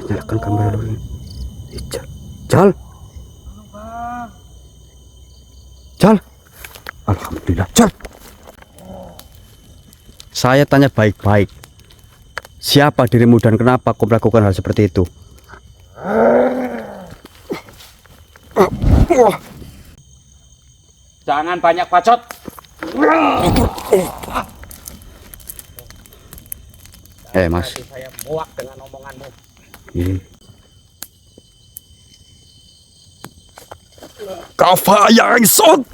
Nyalakan kamera dulu. Ijal. Jal. Jal. Alhamdulillah. Jal. Saya tanya baik-baik. Siapa dirimu dan kenapa kau melakukan hal seperti itu? Jangan banyak bacot. Mas. Saya muak dengan omonganmu. Ini. Kafa yang sok.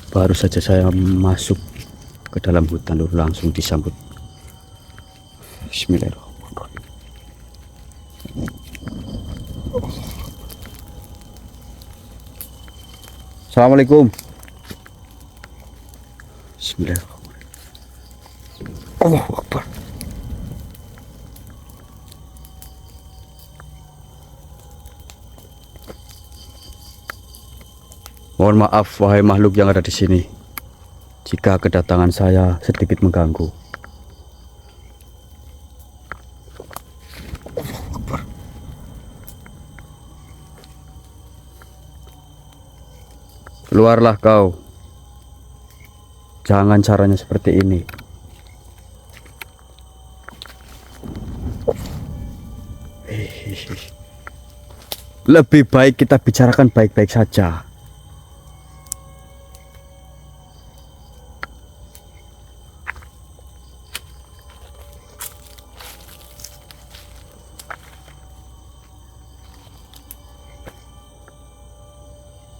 Baru saja saya masuk ke dalam hutan lalu langsung disambut. Bismillahirrahmanirrahim. Assalamualaikum. Bismillahirrahmanirrahim. Allahu Akbar. Mohon maaf wahai makhluk yang ada di sini jika kedatangan saya sedikit mengganggu. Keluarlah kau. Jangan caranya seperti ini. Lebih baik kita bicarakan baik-baik saja.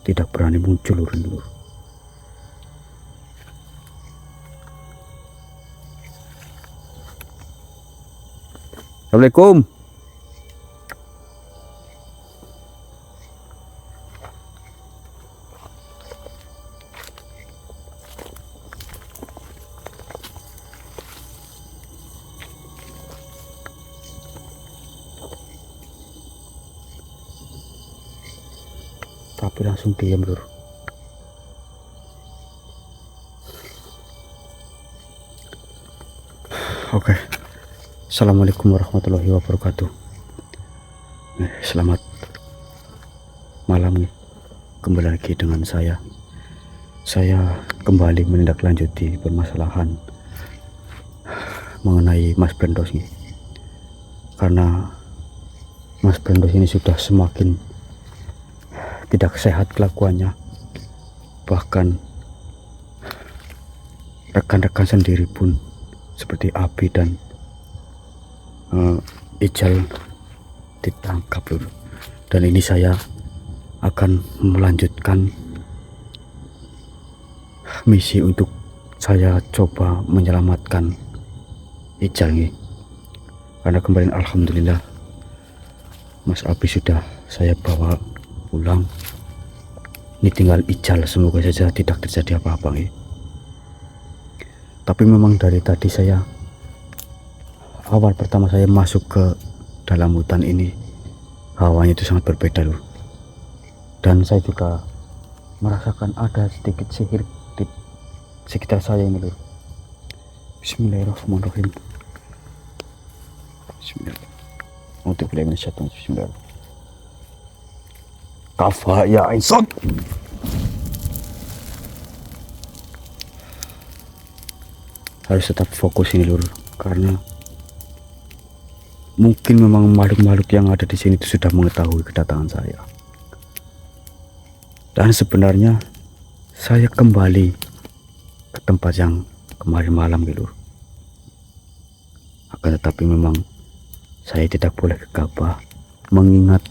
Tidak berani muncul lur. Assalamualaikum. Tapi langsung diam lur. Oke. Assalamualaikum warahmatullahi wabarakatuh. Selamat malam nih. Kembali lagi dengan saya. Saya kembali menindaklanjuti permasalahan mengenai Mas Brendos nih. Karena Mas Brendos ini sudah semakin tidak sehat kelakuannya, bahkan rekan-rekan sendiri pun seperti Abi dan Ijal ditangkap lur. Dan ini saya akan melanjutkan misi untuk saya coba menyelamatkan Ijal nih. Karena kemarin alhamdulillah Mas Abi sudah saya bawa pulang. Ini tinggal Ijal, semoga saja tidak terjadi apa-apa nih. Tapi memang dari tadi awal pertama saya masuk ke dalam hutan ini, hawanya itu sangat berbeda loh. Dan saya juga merasakan ada sedikit sihir di sekitar saya ini loh. Bismillahirrahmanirrahim. Bismillahirrahmanirrahim. Bismillahirrahmanirrahim. Kafa ya insot. Harus tetap fokus ini lur, karena mungkin memang makhluk-makhluk yang ada di sini itu sudah mengetahui kedatangan saya. Dan sebenarnya saya kembali ke tempat yang kemarin malam lur. Akan tetapi memang saya tidak boleh gegabah, mengingat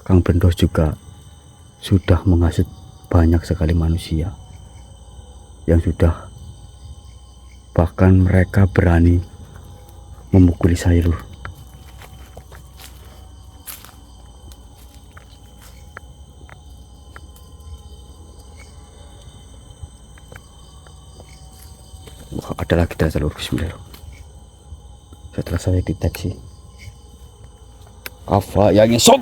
Kang Brendos juga sudah menghasut banyak sekali manusia yang sudah, bahkan mereka berani memukuli saya lur. ada lagi dari telur. Bismillahirrahmanirrahim. Setelah saya deteksi kafa yang ngesot.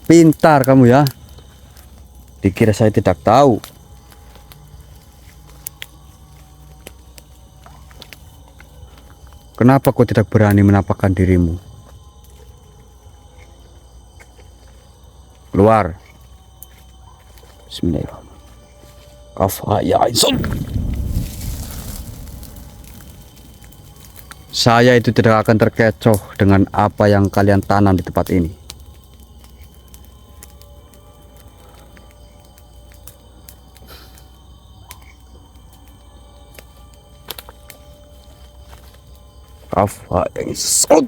Pintar kamu ya, dikira saya tidak tahu. Kenapa kau tidak berani menampakkan dirimu? Keluar. Bismillahirrahmanirrahim. Kafa ya Aisun. Saya itu tidak akan terkecoh dengan apa yang kalian tanam di tempat ini. Kafa yang Aisun.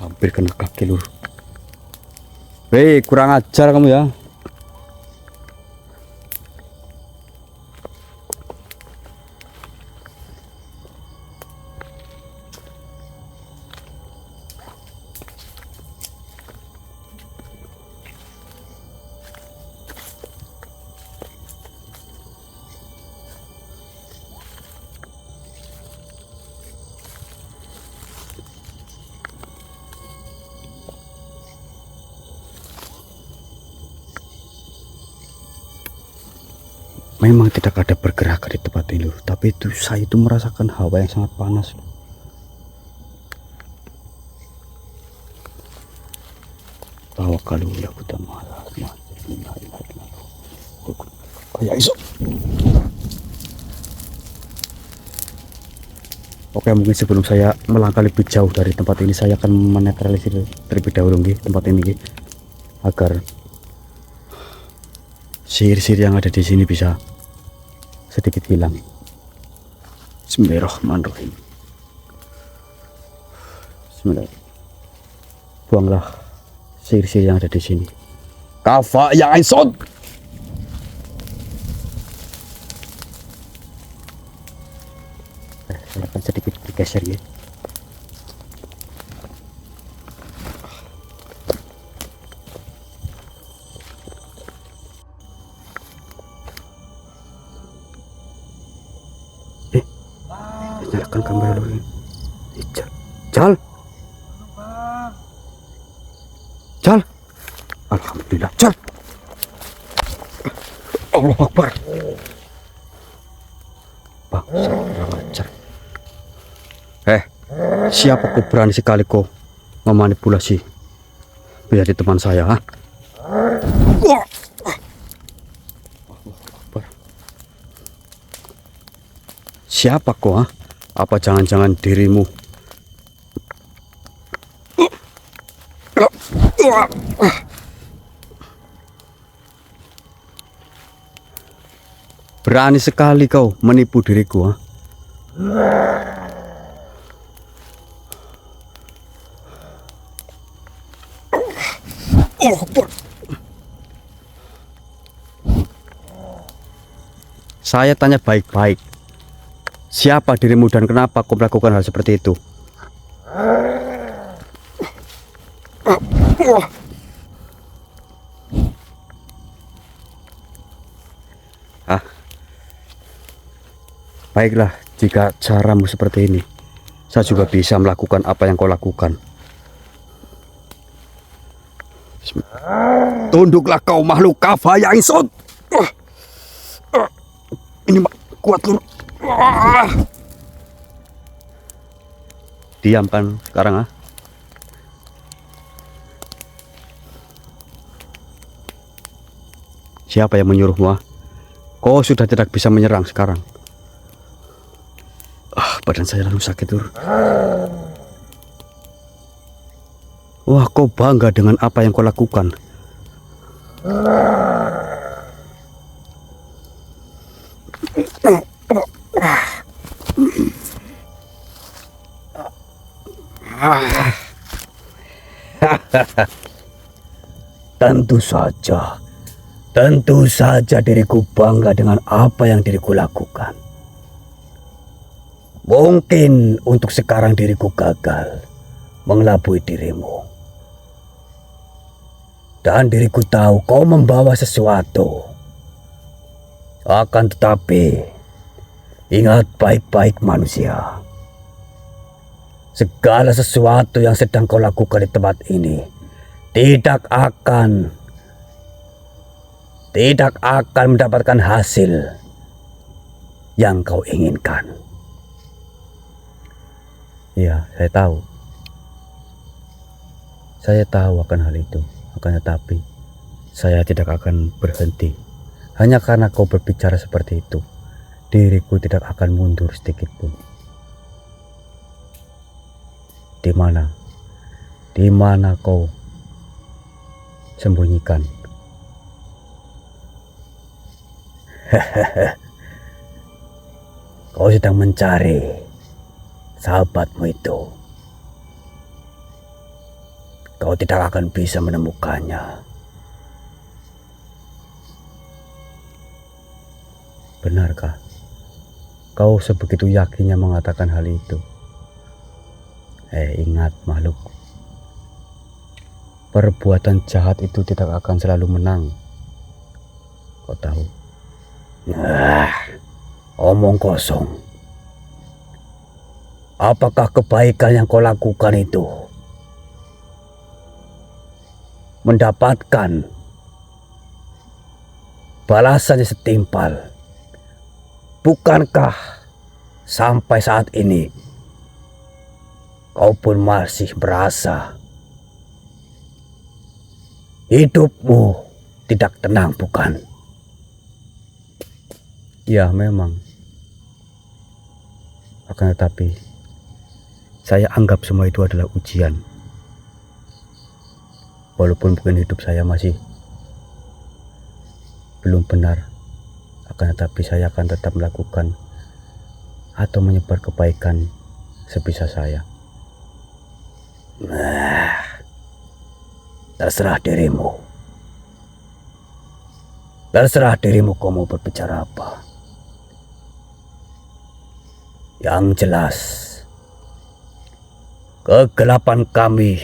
Hampir kena kaki lur. Hei, kurang ajar kamu ya. Memang tidak ada pergerakan di tempat ini lur, tapi itu saya itu merasakan hawa yang sangat panas lur. Tawakkalu ya kutama. Ya iso. Oke, mungkin sebelum saya melangkah lebih jauh dari tempat ini, saya akan menetralisir terlebih dahulu tempat ini agar sihir-sihir yang ada di sini bisa sedikit hilang. Bismillahirrahmanirrahim. Bismillahirrahmanirrahim. Buanglah sihir-sihir yang ada di sini. Kafa ya Aisun. Saya akan sedikit bergeser ya. Nyalakan kamera dulu. Jal. Jal. Alhamdulillah. Jal. Allah Akbar. Bang, kurang ajar. Siapa kau berani sekali kau memanipulasi menjadi teman saya, ha? Allah Akbar. Siapa kau, ha? Apa jangan-jangan dirimu berani sekali kau menipu diriku, ha? Saya tanya baik-baik. Siapa dirimu dan kenapa kau melakukan hal seperti itu? Baiklah, jika caramu seperti ini, saya juga bisa melakukan apa yang kau lakukan. Tunduklah kau makhluk Kafa ya Aisun. Ini kuat lur. Diam kan sekarang, ha? Siapa yang menyuruhmu, ha? Kau sudah tidak bisa menyerang sekarang. Badan saya lalu sakit lur. Wah, kau bangga dengan apa yang kau lakukan. Tentu saja diriku bangga dengan apa yang diriku lakukan. Mungkin untuk sekarang diriku gagal mengelabui dirimu. Dan diriku tahu kau membawa sesuatu. Akan tetapi, ingat baik-baik manusia. Segala sesuatu yang sedang kau lakukan di tempat ini tidak akan mendapatkan hasil yang kau inginkan. Ya, saya tahu. Saya tahu akan hal itu. Akan tetapi, saya tidak akan berhenti. Hanya karena kau berbicara seperti itu, diriku tidak akan mundur sedikit pun. Di mana kau sembunyikan? Kau sedang mencari sahabatmu itu. Kau tidak akan bisa menemukannya. Benarkah kau sebegitu yakinnya mengatakan hal itu? Ingat makhluk, perbuatan jahat itu tidak akan selalu menang. Kau tahu? Omong kosong. Apakah kebaikan yang kau lakukan itu mendapatkan balasannya setimpal? Bukankah sampai saat ini kau pun masih merasa hidupmu tidak tenang, bukan? Ya, memang. Akan tetapi, saya anggap semua itu adalah ujian. Walaupun mungkin hidup saya masih belum benar, akan tetapi saya akan tetap melakukan atau menyebar kebaikan sebisa saya. Terserah dirimu. Terserah dirimu kau mau berbicara apa. Yang jelas, kegelapan kami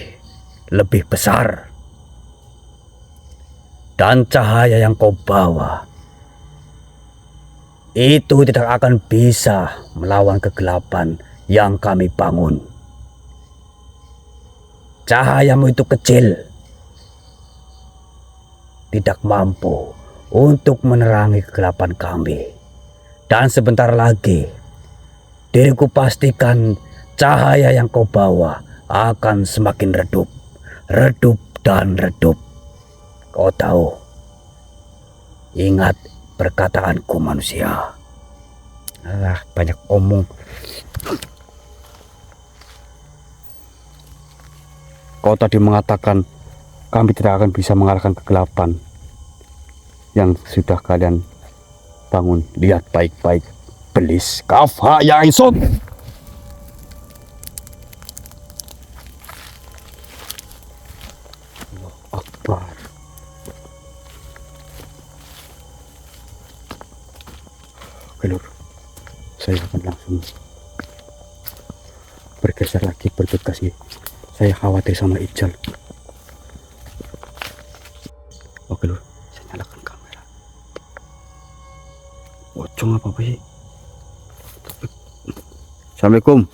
lebih besar. Dan cahaya yang kau bawa itu tidak akan bisa melawan kegelapan yang kami bangun. Cahayamu itu kecil, tidak mampu untuk menerangi kegelapan kami. Dan sebentar lagi, diriku pastikan cahaya yang kau bawa akan semakin redup, redup dan redup. Kau tahu, ingat perkataanku manusia. Alah, banyak omong. Kau tadi mengatakan kami tidak akan bisa mengalahkan kegelapan yang sudah kalian bangun. Lihat baik-baik, belis kafha ya isot. Allah Akbar. Oke lur, saya akan langsung bergeser lagi bertugas nih. Saya khawatir sama Ijal. Oke lur, saya nyalakan kamera. Pocong apa sih? Assalamualaikum.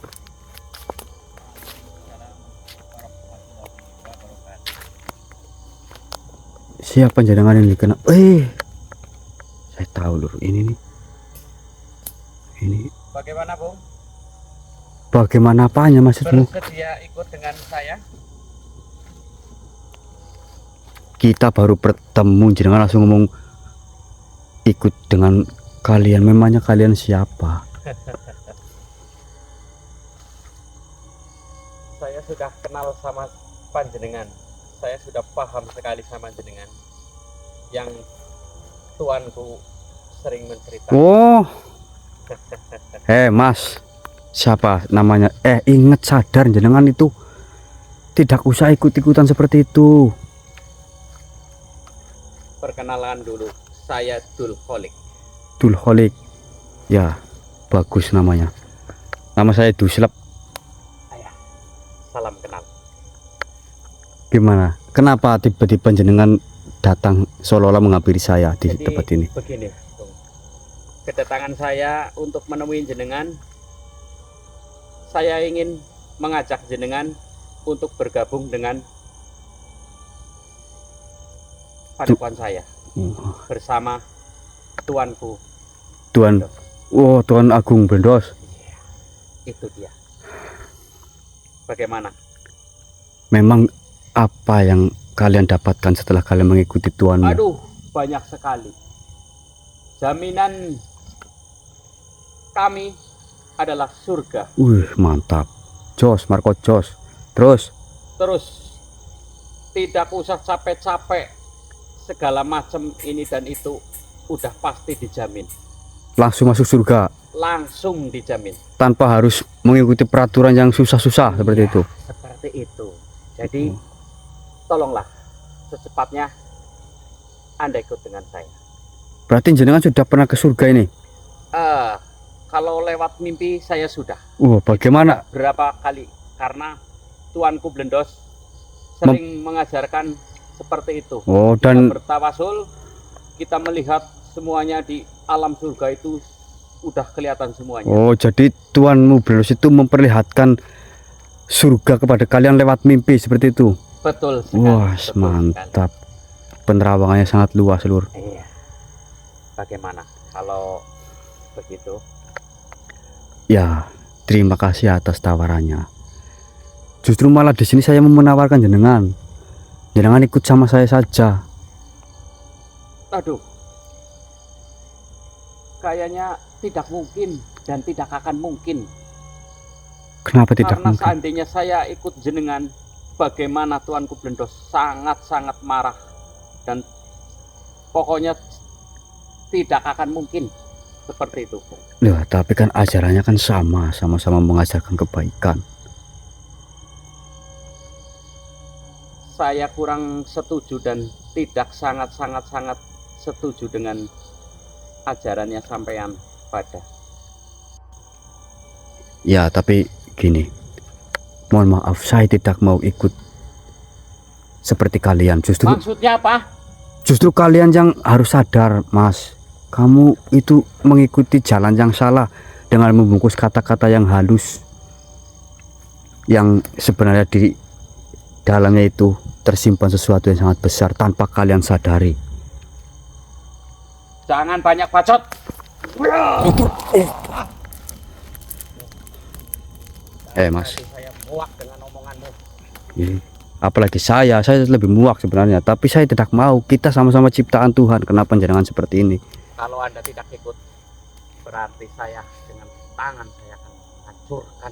Siapa jangan ini kena? Saya tahu lur, ini nih. Ini Bagaimana, Bung? bagaimana apanya maksudmu? Bersedia ikut dengan saya? Kita baru bertemu, jangan langsung ngomong ikut dengan kalian. Memangnya kalian siapa? Saya sudah kenal sama panjenengan. Saya sudah paham sekali sama jenengan. Yang tuanku sering menceritakan. Oh, Mas, siapa namanya? Ingat, sadar jenengan itu tidak usah ikut-ikutan seperti itu. Perkenalan dulu, saya Dul Kholik. Dul Kholik, ya bagus namanya. Nama saya Duslep. Ayah, salam kenal. Gimana? Kenapa tiba-tiba jenengan datang seolah-olah menghampiri saya di Jadi tempat ini? begini, Bung. Kedatangan saya untuk menemui jenengan, saya ingin mengajak jenengan untuk bergabung dengan padepokan saya bersama tuanku. Tuan, oh Tuan Agung Blendos. Itu dia. Bagaimana? Memang apa yang kalian dapatkan setelah kalian mengikuti tuanmu? Aduh, banyak sekali. Jaminan kami adalah surga. Mantap. Jos, Marco Jos. Terus, Tidak usah capek-capek. Segala macam ini dan itu udah pasti dijamin. langsung masuk surga Langsung dijamin. tanpa harus mengikuti peraturan yang susah-susah seperti itu. Seperti itu. Jadi tolonglah secepatnya Anda ikut dengan saya. Berarti jenengan sudah pernah ke surga ini? Kalau lewat mimpi saya sudah. Bagaimana? Berapa kali? Karena tuanku Blendos sering mengajarkan seperti itu. Dan Kita bertawasul, kita melihat semuanya di alam surga itu udah kelihatan semuanya. jadi tuanmu Blendos itu memperlihatkan surga kepada kalian lewat mimpi seperti itu. Betul sekali. Betul Mantap. Penerawangannya sangat luas, Lur. Iya. Bagaimana kalau begitu? Ya, terima kasih atas tawarannya. Justru malah di sini saya mau menawarkan jenengan. Jenengan ikut sama saya saja. Aduh. Kayaknya tidak mungkin dan tidak akan mungkin. Kenapa tidak Karena mungkin? seandainya saya ikut jenengan, bagaimana tuanku Blendos sangat-sangat marah dan pokoknya tidak akan mungkin seperti itu. Loh, tapi kan ajarannya kan sama-sama mengajarkan kebaikan. Saya kurang setuju dan tidak sangat setuju dengan ajarannya sampean pada. Ya, tapi gini. Mohon maaf, saya tidak mau ikut seperti kalian. Maksudnya apa? Justru kalian yang harus sadar, Mas. Kamu itu mengikuti jalan yang salah dengan membungkus kata-kata yang halus, yang sebenarnya di dalamnya itu tersimpan sesuatu yang sangat besar tanpa kalian sadari. Jangan banyak bacot. Mas. Saya muak dengan omonganmu. Apalagi saya lebih muak sebenarnya, tapi saya tidak mau. Kita sama-sama ciptaan Tuhan. Kenapa jangan seperti ini? Kalau Anda tidak ikut, berarti saya dengan tangan saya akan hancurkan.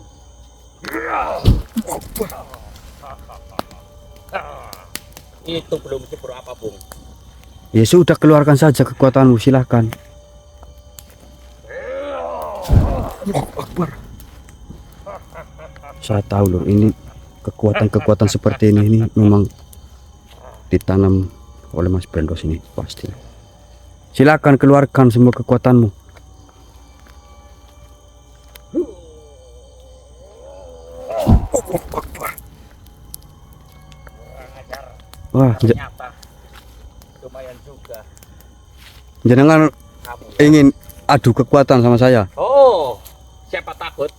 Itu belum seberapa, Bung. Ya sudah, keluarkan saja kekuatanmu, silahkan. Saya tahu loh, ini kekuatan-kekuatan seperti ini memang ditanam oleh Mas Blendos ini pasti. Silakan keluarkan semua kekuatanmu. Wah, Ternyata lumayan juga. jenengan Kamu ingin adu kekuatan sama saya? Oh, siapa takut?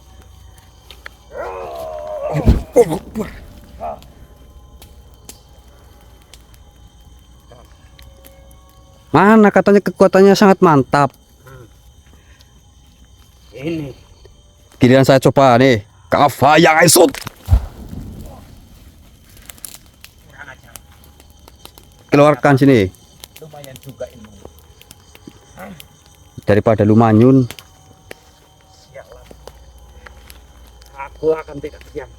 Mana katanya kekuatannya sangat mantap. Ini Giliran saya coba nih. Kafaya Aisut. kurang ajar. Keluarkan sini. Lumayan juga ilmu. Daripada lu manyun. Sialan. Aku akan tidak diam.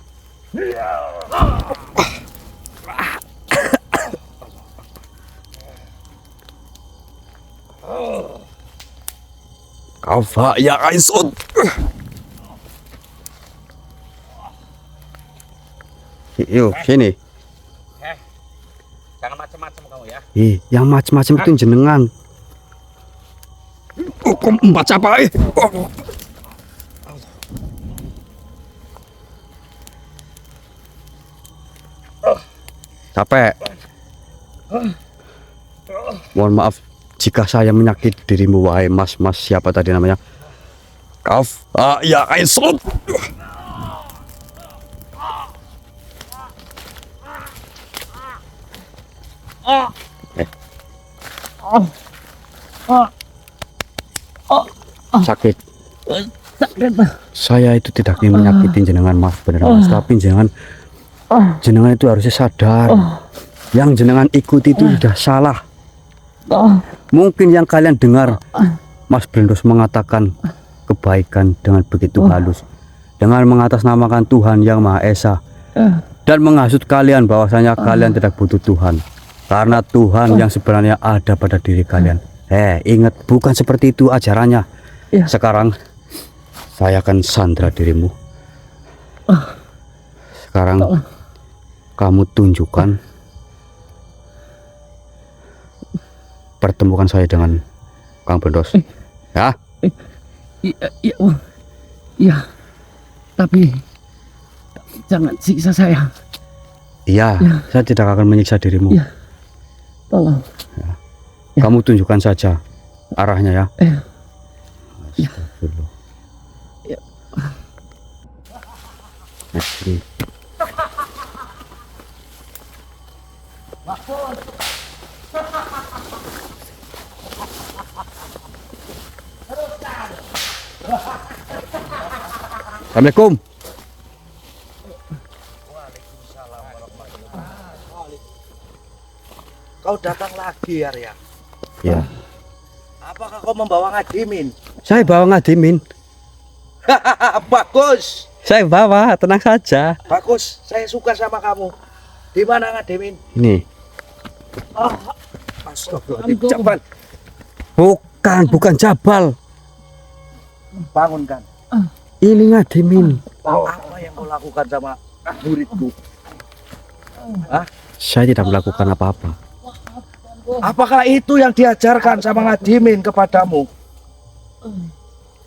Kafaya Aisut. Yuk sini. Jangan macam-macam kamu ya. Yang macam-macam itu jenengan. Kok baca apa? Capek. Mohon maaf jika saya menyakiti dirimu, wahai mas siapa tadi namanya? Kaf. Ya Kaisut. Sakit. Saya itu tidak ingin menyakiti jenengan, maaf bener mas. Tapi jenengan itu harusnya sadar. Yang jenengan ikuti itu sudah salah. Mungkin yang kalian dengar Mas Blendos mengatakan kebaikan dengan begitu halus, dengan mengatasnamakan Tuhan yang Maha Esa, dan menghasut kalian bahwasanya kalian tidak butuh Tuhan, karena Tuhan yang sebenarnya ada pada diri kalian. Ingat, bukan seperti itu ajarannya. Sekarang saya akan sandra dirimu. Sekarang kamu tunjukkan, pertemukan saya dengan Kang Blendos. Ya? Iya. Tapi jangan siksa saya. Iya, saya tidak akan menyiksa dirimu. Iya. Tolong. Kamu tunjukkan saja arahnya ya. Iya. Astagfirullah. Iya. Astri. Assalamualaikum. Kau datang lagi, Arya. Ya. Apakah kau membawa Ngadimin? Saya bawa Ngadimin. Bagus, Saya bawa, tenang saja. bagus. Saya suka sama kamu. Di mana Ngadimin? Ini. Astagfirullahaladzim. Jabal, Bukan Jabal. bangunkan. Ini Ngadimin. Apa yang kau lakukan sama muridku? Saya tidak melakukan apa-apa. Apakah itu yang diajarkan sama Ngadimin kepadamu?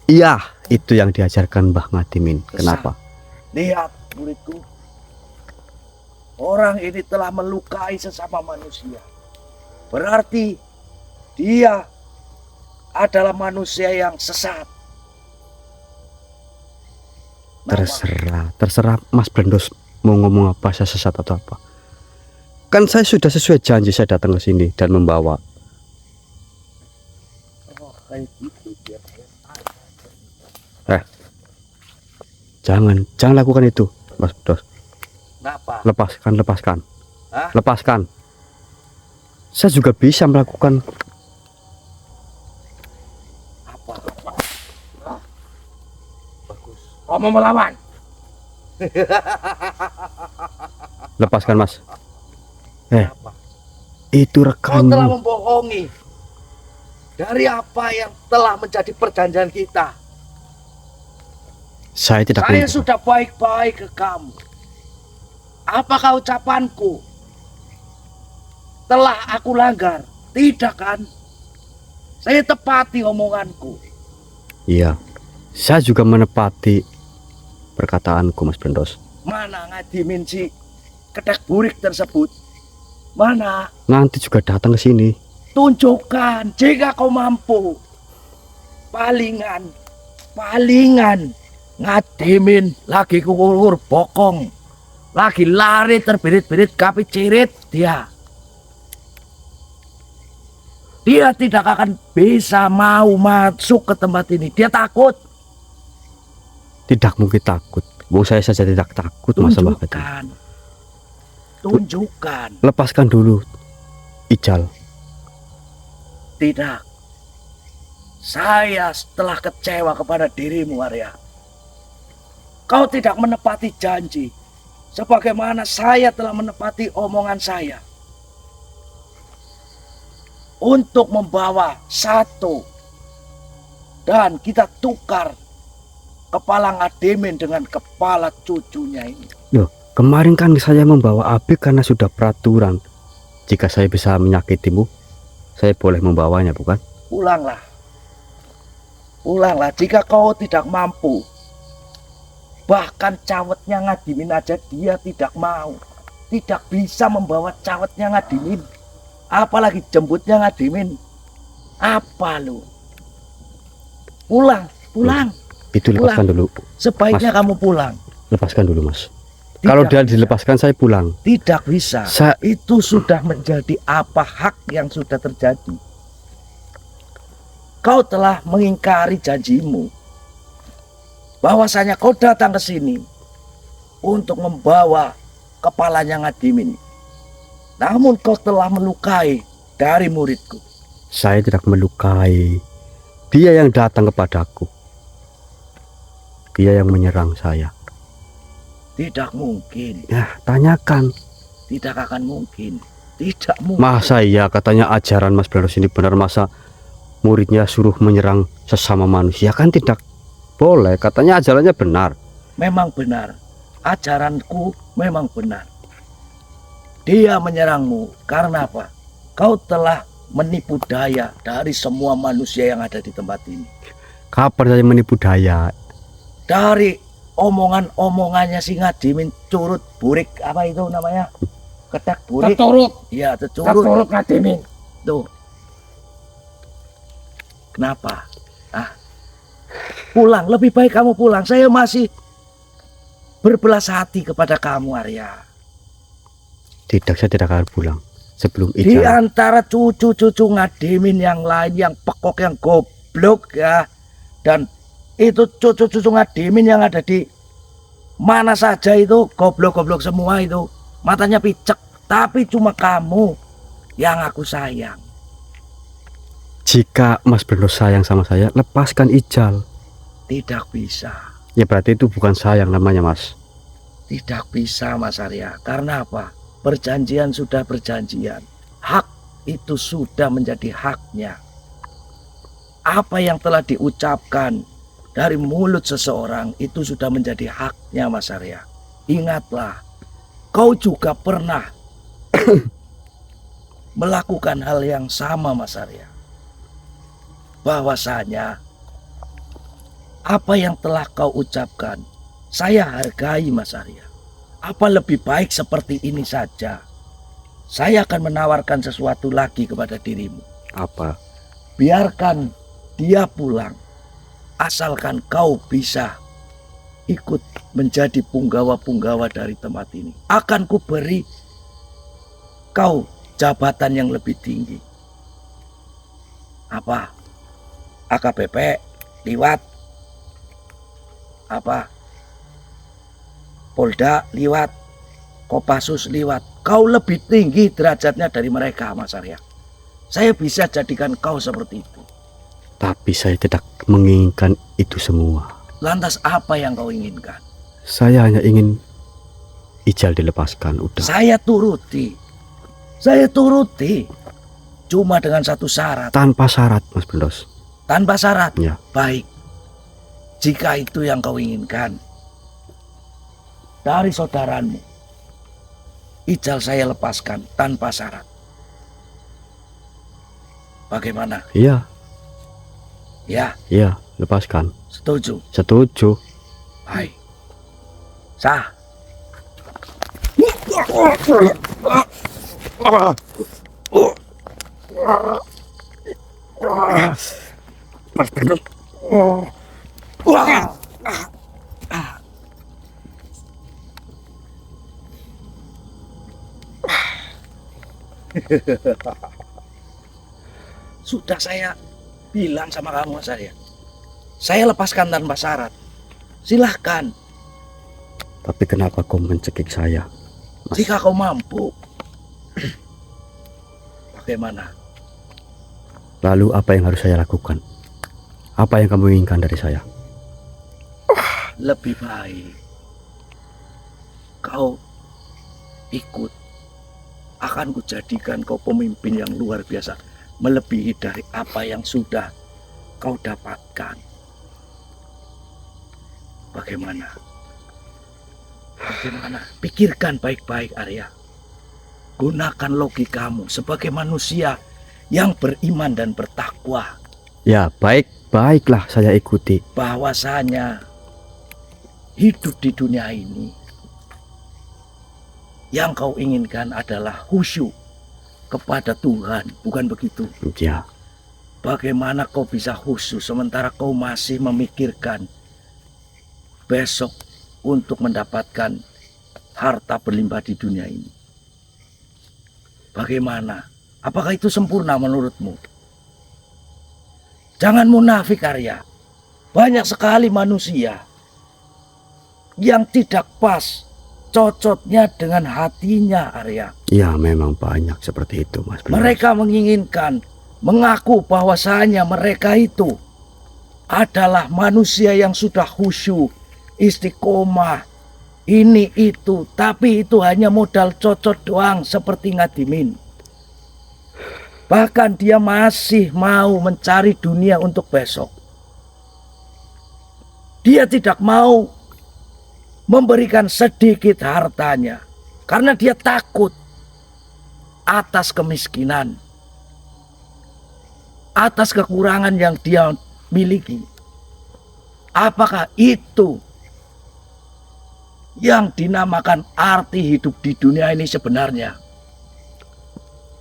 Iya, itu yang diajarkan Mbah Ngadimin. Kenapa? Lihat, muridku. Orang ini telah melukai sesama manusia. Berarti dia adalah manusia yang sesat. Terserah Mas Blendos mau ngomong apa, saya sesat atau apa. Kan saya sudah sesuai janji, saya datang ke sini dan membawa. Oh, kayak gitu dia. Jangan lakukan itu, Mas Blendos. Kenapa? Lepaskan. Hah? Lepaskan. Saya juga bisa melakukan. Apa? Bagus. Kau mau melawan? Lepaskan, Mas. Apa? Itu Kau telah rekanmu. membohongi dari apa yang telah menjadi perjanjian kita. Saya tidak Saya membohong. sudah baik-baik ke kamu. Apakah ucapanku telah aku langgar? Tidak kan? Saya tepati omonganku. Iya. Saya juga menepati perkataanku, Mas Blendos. Mana Ngadimin si kedek burik tersebut? Mana? Nanti juga datang ke sini. Tunjukkan jika kau mampu. Palingan Ngadimin lagi kukur bokong, lagi lari terbirit-birit kapi cirit dia tidak akan bisa mau masuk ke tempat ini. Dia takut. Tidak mungkin takut. Wong saya saja tidak takut, masa Mbah Ngadimin. Tunjukkan. Lepaskan dulu Ijal. Tidak. Saya telah kecewa kepada dirimu, Arya. Kau tidak menepati janji, sebagaimana saya telah menepati omongan saya. Untuk membawa satu. Dan kita tukar kepala Ngadimin dengan kepala cucunya ini. Loh, kemarin kan saya membawa Abi karena sudah peraturan. Jika saya bisa menyakitimu, saya boleh membawanya, bukan? Pulanglah. Pulanglah jika kau tidak mampu. Bahkan cawetnya Ngadimin aja dia tidak mau. tidak bisa membawa cawetnya Ngadimin, apalagi jemputnya Ngadimin. Apa lu? Pulang, pulang. Itu lepaskan dulu. Sebaiknya Mas. kamu pulang. Lepaskan dulu, Mas. Tidak Kalau dia bisa. dilepaskan, saya pulang. Tidak bisa. Itu sudah menjadi apa hak yang sudah terjadi. Kau telah mengingkari janjimu. Bahwasanya kau datang ke sini untuk membawa kepalanya Ngadimin. Namun kau telah melukai dari muridku. Saya tidak melukai. Dia yang datang kepadaku. Dia yang menyerang saya. Tidak mungkin. Ya, tanyakan. Tidak akan mungkin. Tidak mungkin. Masa iya katanya ajaran Mas Blendos ini benar, masa muridnya suruh menyerang sesama manusia? Kan tidak boleh. Katanya ajarannya benar. Memang benar. Ajaranku memang benar. Dia menyerangmu karena apa? Kau telah menipu daya dari semua manusia yang ada di tempat ini. Kapan saya menipu daya? Dari omongan-omongannya si Ngadimin curut burik, apa itu namanya? Ketek burik. Keturut. Iya, curut. Keturut Ngadimin. Tuh. Kenapa? Pulang, lebih baik kamu pulang. Saya masih berbelas hati kepada kamu, Arya. Tidak, saya tidak akan pulang sebelum Di ijazah. antara cucu-cucu Ngadimin yang lain, yang pekok, yang goblok ya, dan itu cucu-cucu Ngadimin yang ada di mana saja itu goblok-goblok semua itu, matanya picek. Tapi cuma kamu yang aku sayang. Jika Mas Blendos sayang sama saya, lepaskan Ijal. Tidak bisa, Ya berarti itu bukan sayang namanya, Mas. tidak bisa Mas Arya. Karena apa? Perjanjian sudah perjanjian. Hak itu sudah menjadi haknya. Apa yang telah diucapkan dari mulut seseorang itu sudah menjadi haknya, Mas Arya. Ingatlah, kau juga pernah melakukan hal yang sama, Mas Arya. Bahwasanya apa yang telah kau ucapkan, saya hargai, Mas Arya. Apa lebih baik seperti ini saja? Saya akan menawarkan sesuatu lagi kepada dirimu. Apa? Biarkan dia pulang, asalkan kau bisa ikut menjadi punggawa-punggawa dari tempat ini. Akan kuberi kau jabatan yang lebih tinggi. Apa? AKBP liwat. Apa? Polda liwat. Kopassus liwat. Kau lebih tinggi derajatnya dari mereka, Mas Arya. Saya bisa jadikan kau seperti itu. Tapi saya tidak menginginkan itu semua. Lantas apa yang kau inginkan? Saya hanya ingin Ijal dilepaskan, udah. Saya turuti. Saya turuti. Cuma dengan satu syarat. Tanpa syarat, Mas Blendos. Tanpa syarat? Ya. Baik. Jika itu yang kau inginkan, dari saudaramu, Ijal saya lepaskan tanpa syarat. Bagaimana? Iya, Ya, iya, lepaskan. setuju. Setuju. Baik. Sah. Mas Blendos. Sudah saya bilang sama kamu, Mas Arya. Saya lepaskan tanpa syarat. Silahkan. Tapi kenapa kau mencekik saya, Mas? Jika kau mampu. Bagaimana? Lalu apa yang harus saya lakukan? Apa yang kamu inginkan dari saya? Lebih baik kau ikut. Akan kujadikan kau pemimpin yang luar biasa, melebihi dari apa yang sudah kau dapatkan. Bagaimana? Bagaimana? Pikirkan baik-baik, Arya. Gunakan logikamu sebagai manusia yang beriman dan bertakwa. Ya, baiklah saya ikuti. Bahwasanya hidup di dunia ini Yang kau inginkan adalah khusyuk kepada Tuhan, bukan begitu? Ya, Bagaimana kau bisa khusyuk sementara kau masih memikirkan besok untuk mendapatkan harta berlimpah di dunia ini? Bagaimana? Apakah itu sempurna menurutmu? Jangan munafik, Arya. Banyak sekali manusia yang tidak pas cocoknya dengan hatinya, Arya. ya memang banyak seperti itu, Mas Brendos. Mereka menginginkan mengaku bahwasanya mereka itu adalah manusia yang sudah khusyuk, istiqomah, ini itu, tapi itu hanya modal cocok doang seperti Ngadimin. Bahkan dia masih mau mencari dunia untuk besok. Dia tidak mau memberikan sedikit hartanya karena dia takut atas kemiskinan, atas kekurangan yang dia miliki. Apakah itu yang dinamakan arti hidup di dunia ini sebenarnya?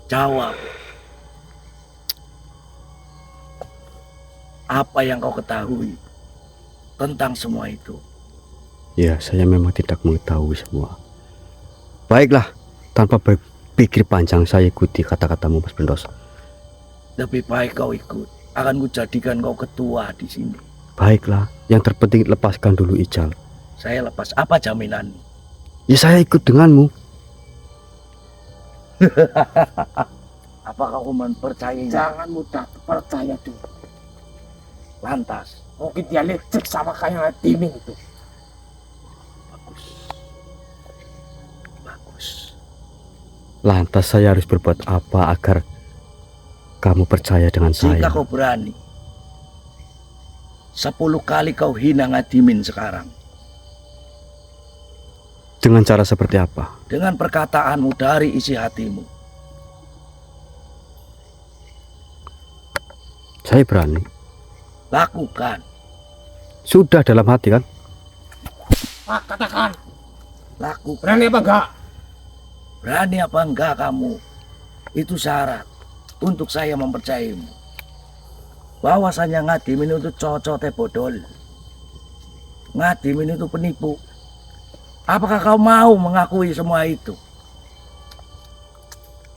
Jawab. Apa yang kau ketahui tentang semua itu? Ya, saya memang tidak mengetahui semua. Baiklah, tanpa berpikir panjang saya ikuti kata-katamu, Mas Brendos. Lebih baik kau ikut. Akan kujadikan kau ketua di sini. Baiklah, yang terpenting lepaskan dulu Ijal. Saya lepas. Apa jaminanmu? Ya saya ikut denganmu. Apakah kau mempercayainya? Jangan mudah percaya dulu. Lantas. Mungkin dia lecek sama kayak Ngadimin itu. Bagus. Lantas saya harus berbuat apa agar kamu percaya dengan Jika saya? kau berani 10 kali kau hina Ngadimin sekarang. Dengan cara seperti apa? Dengan perkataanmu dari isi hatimu. Saya berani. Lakukan. Sudah dalam hati kan? Pak, katakan. Lakukan. Berani apa enggak? Berani apa enggak kamu? Itu syarat untuk saya mempercayaimu. Bahwasanya Ngadimin itu cocote bodol. Ngadimin itu penipu. Apakah kau mau mengakui semua itu?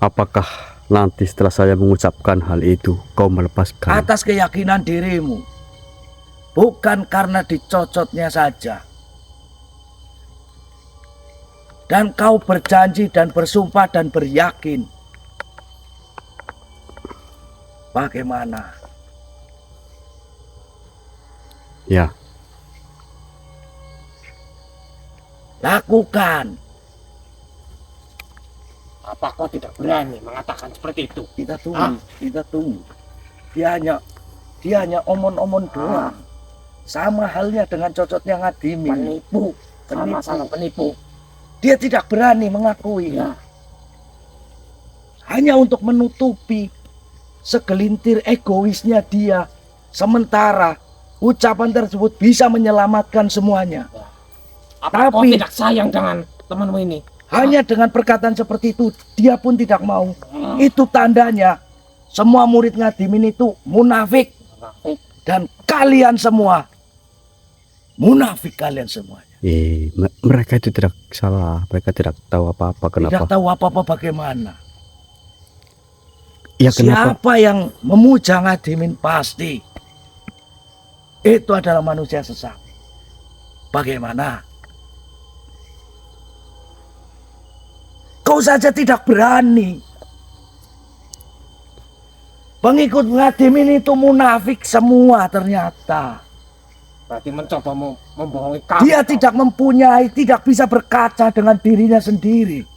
Apakah nanti setelah saya mengucapkan hal itu kau melepaskan? Atas keyakinan dirimu. Bukan karena dicocotnya saja. Dan kau berjanji dan bersumpah dan beryakin. Bagaimana? Ya, Lakukan. Apa kau tidak berani mengatakan seperti itu? Kita tunggu. Dia hanya omon-omon doang. Sama halnya dengan cocotnya Ngadimin. Penipu. Sama-sama penipu. Dia tidak berani mengakui. Ya. Hanya untuk menutupi segelintir egoisnya dia. Sementara ucapan tersebut bisa menyelamatkan semuanya. Apa kau Tapi- tidak sayang dengan temanmu ini? Hanya dengan perkataan seperti itu, dia pun tidak mau. Itu tandanya semua murid Ngadimin itu munafik. Munafik. Dan kalian semua munafik, kalian semuanya. mereka itu tidak salah. Mereka tidak tahu apa-apa. Tidak Kenapa? tahu apa-apa bagaimana. Ya kenapa? Siapa yang memuja Ngadimin pasti itu adalah manusia sesat. Bagaimana? Kau saja tidak berani. Pengikut Ngadimin itu munafik semua ternyata. Berarti mencoba membohongi kamu. Dia tidak bisa berkaca dengan dirinya sendiri.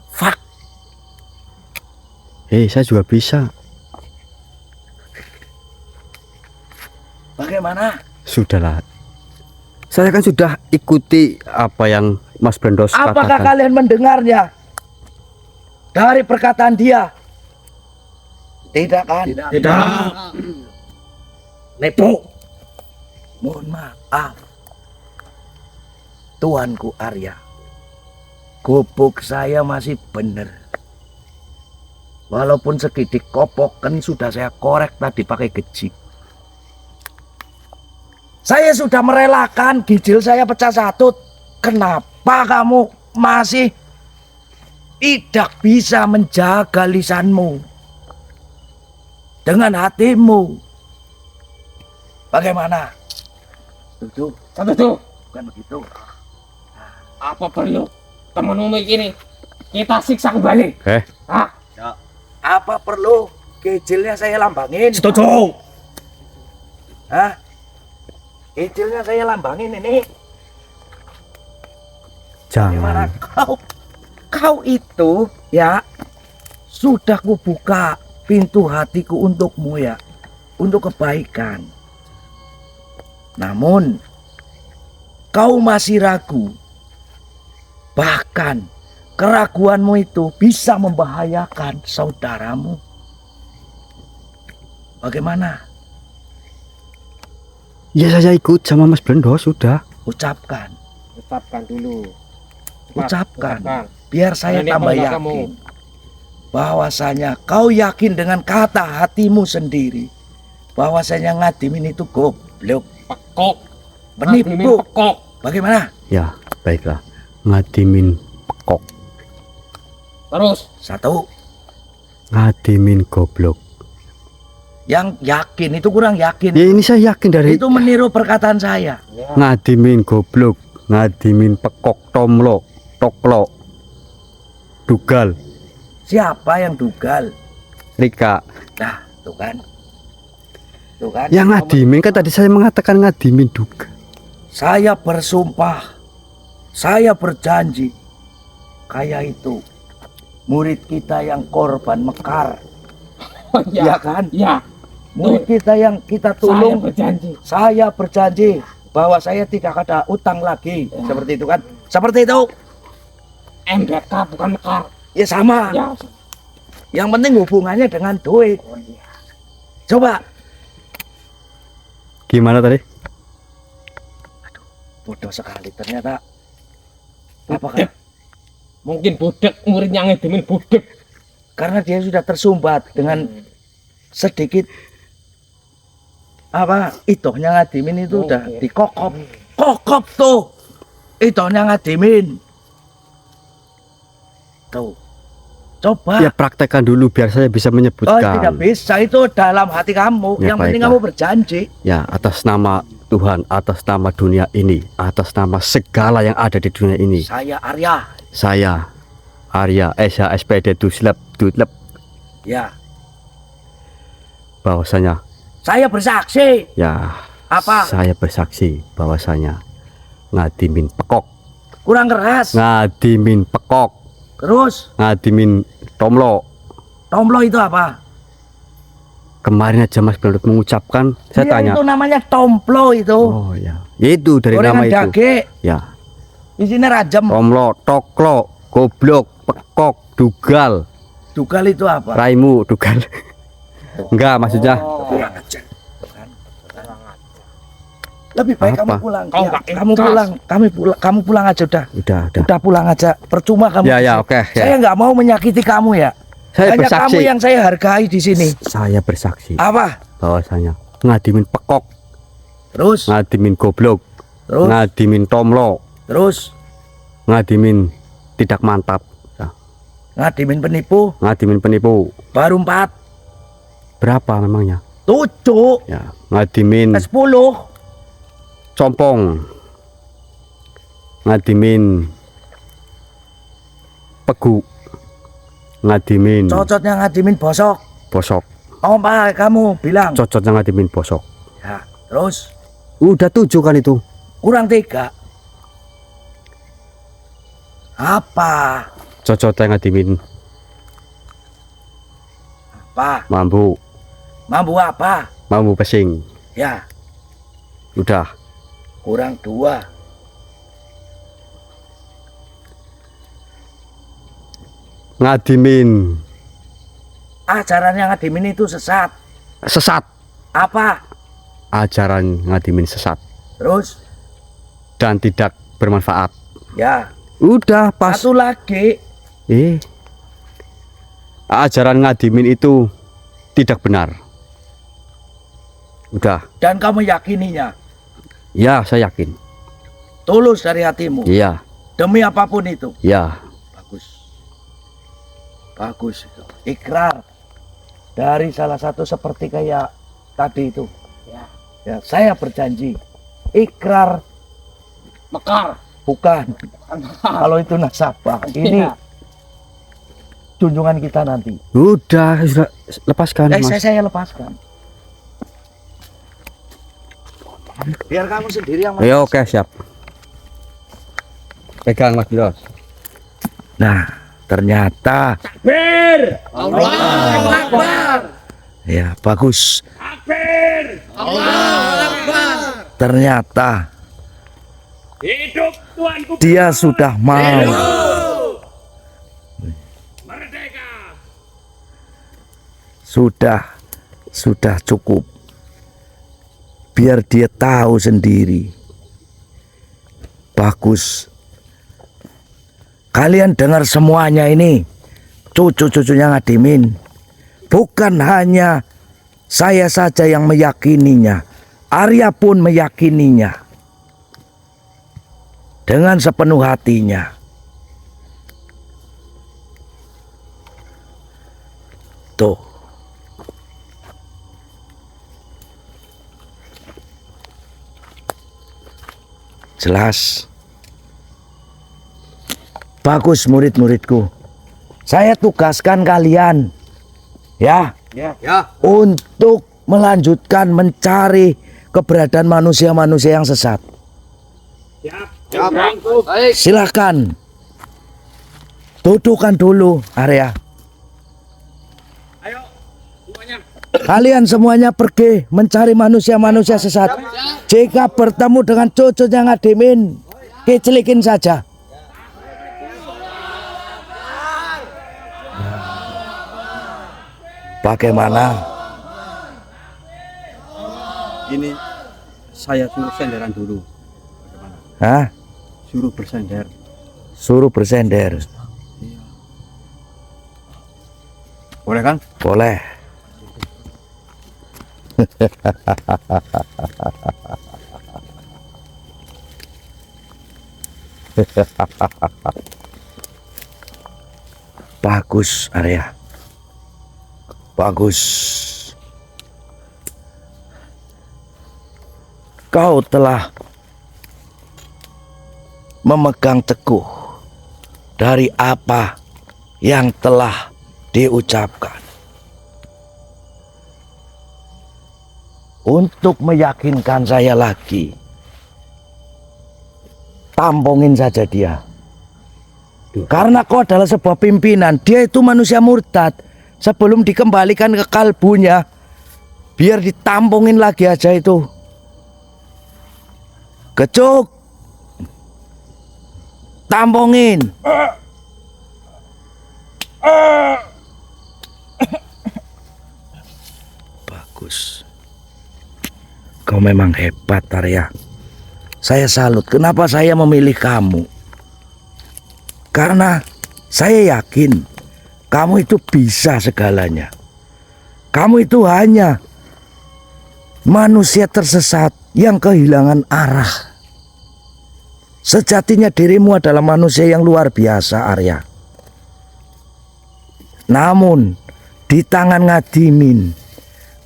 Fak. Saya juga bisa. Bagaimana? Sudahlah. Saya kan sudah ikuti apa yang Mas Brendos Apakah katakan. kalian mendengarnya? Dari perkataan dia? Tidak kan? Tidak. Nepo. Mohon maaf. Tuanku Arya, gubuk saya masih benar. Walaupun segidik kopokan sudah saya korek tadi pakai gejik. Saya sudah merelakan gijil saya pecah satu. Kenapa kamu masih tidak bisa menjaga lisanmu dengan hatimu? Bagaimana? Setuju? Setuju. Bukan begitu. Apa perlu temanmu ini kita siksa kembali? Hah? Apa perlu gijilnya saya lambangin? Setuju. Hah? Gijilnya saya lambangin ini. Gimana Jangan. kau itu ya sudah kubuka pintu hatiku untukmu ya, untuk kebaikan. Namun kau masih ragu. Bahkan keraguanmu itu bisa membahayakan saudaramu. Bagaimana? Ya saya ikut sama Mas Blendo sudah. Ucapkan, Ucapkan dulu. ucapkan. Biar saya Ini tambah bangga yakin bahwasanya kau yakin dengan kata hatimu sendiri bahwasanya Ngadimin itu goblok, Pekok. penipu. Pekok. Bagaimana? Ya baiklah. Ngadimin pekok. Terus. Satu, Ngadimin goblok. yang yakin itu kurang yakin. Ya ini saya yakin dari Itu meniru perkataan saya. ngadimin goblok, ngadimin pekok, tomlo, toklo, dugal, Siapa yang dugal? Rika. Nah, tuh kan. Tuh kan. Yang ngadimin kan tadi saya mengatakan ngadimin dugal. Saya bersumpah, saya berjanji, kayak itu murid kita yang korban mekar, Oh, ya kan? Ya. Murid kita yang kita Saya tolong, berjanji. saya berjanji bahwa saya tidak ada utang lagi, seperti itu kan? Seperti itu. MBK bukan mekar. Ya sama. Ya. Yang penting hubungannya dengan duit. Coba. Gimana tadi? Bodoh sekali ternyata. Budek. Apakah Mungkin budek muridnya ngedimin budek. karena dia sudah tersumbat dengan sedikit apa itohnya Ngadimin itu udah Oke. dikokop. Kokop tuh. Itohnya Ngadimin. Tuh. Coba. Ya praktekkan dulu biar saya bisa Oh, menyebutkan. tidak bisa, itu dalam hati kamu. Ya, Yang penting baiklah. kamu berjanji. Ya atas nama Tuhan, atas nama dunia ini, atas nama segala yang ada di dunia ini, Saya Arya. saya Arya SPD Duslep Dutlep Ya. bahwasanya Saya bersaksi. ya Apa? saya bersaksi bahwasanya ngadimin pekok, Kurang keras. ngadimin pekok, Terus, ngadimin tomlo. tomlo itu apa? Kemarin aja Mas Blendot mengucapkan, saya Iya, tanya. itu namanya tomplo itu. Oh ya, itu dari nama Gorengan itu. dage. Ya, Isinya rajem. tomlo, toklo, goblok, pekok, dugal, Dugal itu apa? raimu, dugal. Enggak maksudnya. Kurang ajar. Lebih baik Apa? kamu pulang. Kau Ya, nggak kamu ikhlas. pulang. Kamu pulang aja udah. Udah. Udah pulang aja. Percuma kamu. Ya di ya sini. oke Saya ya. nggak mau menyakiti kamu ya. Saya Hanya bersaksi. kamu yang saya hargai di sini. Saya bersaksi Apa? bahwasanya ngadimin pekok, Terus, ngadimin goblok, terus, ngadimin tomlo, terus. ngadimin tidak mantap, ya, Ngadimin penipu. ngadimin penipu. Baru 4. Berapa memangnya? 7. Ya, ngadimin 10. compong, ngadimin pegu, ngadimin Cocotnya ngadimin bosok. bosok, Apa kamu bilang? cocoknya ngadimin bosok. Ya, terus Udah 7 kan itu. kurang 3. Apa? Cocoknya ngadimin Apa? mambu, Mampu apa? mambu pesing. Ya, Udah. kurang 2. Ngadimin Ajaran yang ngadimin itu sesat. sesat. Apa? Ajaran ngadimin sesat Terus dan tidak bermanfaat. Ya, Udah pas. satu lagi. Ajaran ngadimin itu tidak benar. Udah. Dan kamu yakininya. Ya, saya yakin. Tulus dari hatimu. Iya, Demi apapun itu. ya. Bagus. Bagus itu. Ikrar. Dari salah satu seperti kayak tadi itu. Ya, saya berjanji. Ikrar. Mekar. Bukan. Kalau itu nasabah. Ini junjungan kita nanti. Udah, lepaskan, Mas. Saya lepaskan. Biar kamu sendiri yang Ya, oke, siap. Pegang, Mas Biros. Nah, ternyata Takbir. Allahu Akbar. ya bagus. Takbir. Allahu Akbar. Ternyata Hidup Tuanku. dia sudah mau. Merdeka. Sudah cukup. Biar dia tahu sendiri. Bagus. Kalian dengar semuanya ini. Cucu-cucunya Ngadimin. Bukan hanya saya saja yang meyakininya. Arya pun meyakininya. Dengan sepenuh hatinya. Tuh. Jelas. Bagus murid-muridku. Saya tugaskan kalian. Ya. Untuk melanjutkan mencari keberadaan manusia-manusia yang sesat. Silakan. Dudukkan dulu area. Ayo semuanya. Kalian semuanya pergi mencari manusia-manusia sesat. Jika bertemu dengan cucunya Ngadimin, kecelikin saja. Bagaimana? Ini saya suruh senderan dulu. Bagaimana? Hah? Suruh bersender. Suruh bersender. Boleh kan? Boleh. Bagus, Arya. Bagus. Kau telah memegang teguh dari apa yang telah diucapkan. Untuk meyakinkan saya lagi, tampungin saja dia. Karena kau adalah sebuah pimpinan, dia itu manusia murtad. Sebelum dikembalikan ke kalbunya, biar ditampungin lagi aja itu. Kecuk, tampungin. Bagus. Kau memang hebat, Arya. Saya salut. Kenapa saya memilih kamu? Karena saya yakin kamu itu bisa segalanya. Kamu itu hanya manusia tersesat yang kehilangan arah. Sejatinya dirimu adalah manusia yang luar biasa, Arya. Namun di tangan Ngadimin,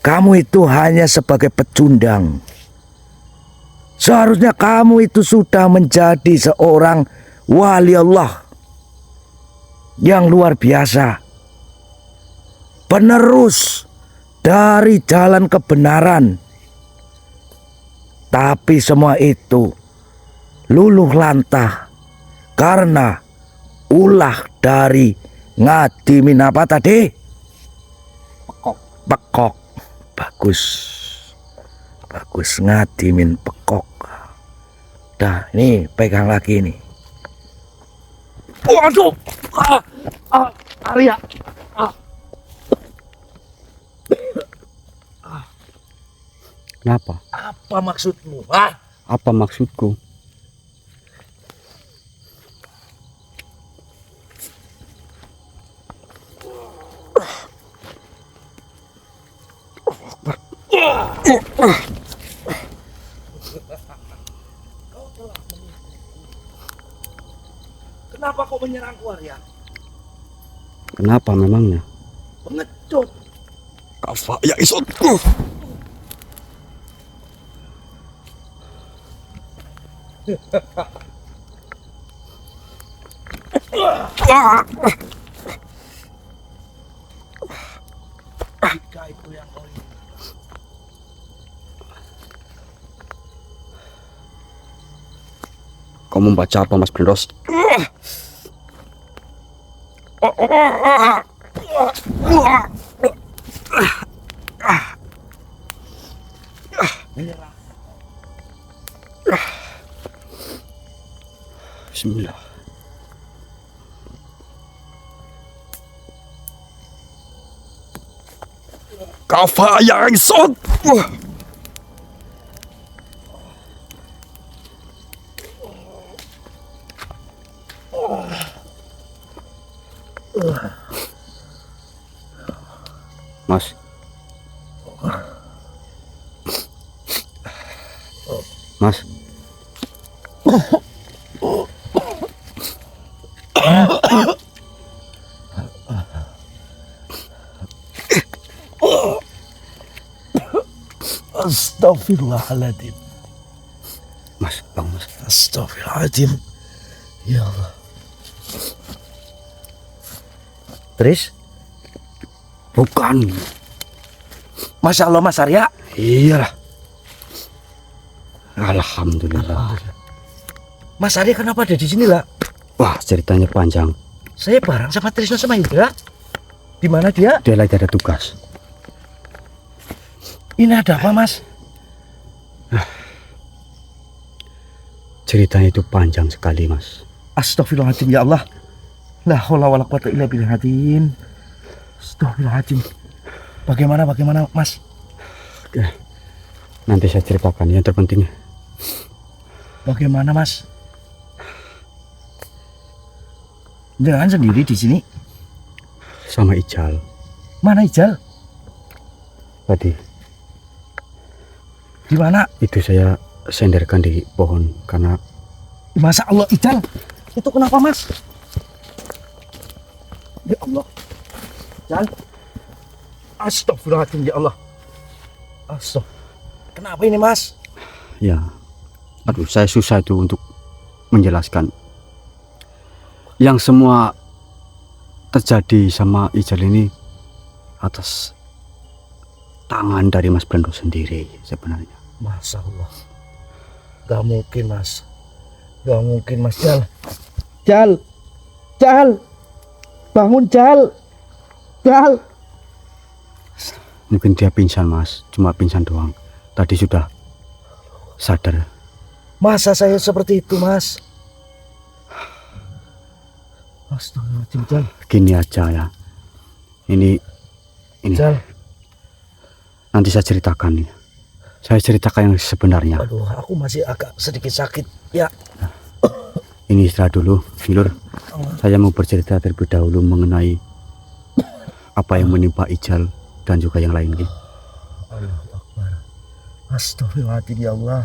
kamu itu hanya sebagai pecundang. Seharusnya kamu itu sudah menjadi seorang wali Allah yang luar biasa. Penerus dari jalan kebenaran. Tapi semua itu luluh lantah karena ulah dari Ngadimin apa tadi? Pekok. Bagus. Bagus, Ngadimin pekok. Dah, ini pegang lagi nih. Waduh. Arya. Kenapa? Apa maksudmu? Hah? Apa maksudku? Kenapa kau menyerangku, Arya? Kenapa memangnya? Pengecut. Kafa ya isot. Jika itu yang kau inginkan. Kau membaca apa, Mas Blendos? Menyerang. Bismillah. Kafa ya isot. Mas. Mas. Astagfirullahaladzim. Mas, bangun Mas. Astagfirullahaladzim. Ya Allah. Tris? Bukan. Masya Allah, Mas Arya. Iyalah. Alhamdulillah. Mas Arya kenapa ada di sini lah? Wah, ceritanya panjang. Saya bareng sama Trisno sama Indra. Di mana dia? Dia lagi ada tugas. Ini ada apa, Mas? Ceritanya itu panjang sekali, Mas. Astagfirullahaladzim, ya Allah. La haula wala quwata illa billahil. Astagfirullahaladzim. Bagaimana, Mas? Nanti saya ceritakan yang terpenting. Bagaimana, Mas? Jangan sendiri di sini. Sama Ijal. Mana Ijal? Tadi Di mana? itu saya senderkan di pohon karena Masa Allah, Ijal. Itu kenapa, Mas? Ya Allah. Ijal. Astagfirullahaladzim, ya Allah. Kenapa ini, Mas? ya, aduh, saya susah itu untuk menjelaskan. Yang semua terjadi sama Ijal ini atas tangan dari Mas Blendo sendiri sebenarnya. Masya Allah. Gak mungkin, Mas. Gak mungkin, Mas. Jal. Bangun, Jal. Mungkin dia pingsan, Mas, cuma pingsan doang. Tadi sudah sadar. Masa saya seperti itu, Mas? Astagfirullahaladzim, Jal. Gini aja ya. Ini Jal. nanti saya ceritakan ya. Saya ceritakan yang sebenarnya. Aduh, aku masih agak sedikit sakit. Ya. Ini istirahat dulu, Lur. Saya mau bercerita terlebih dahulu mengenai apa yang menimpa Ijal dan juga yang lain. Allahu Akbar. Astagfirullahaladzim, ya Allah.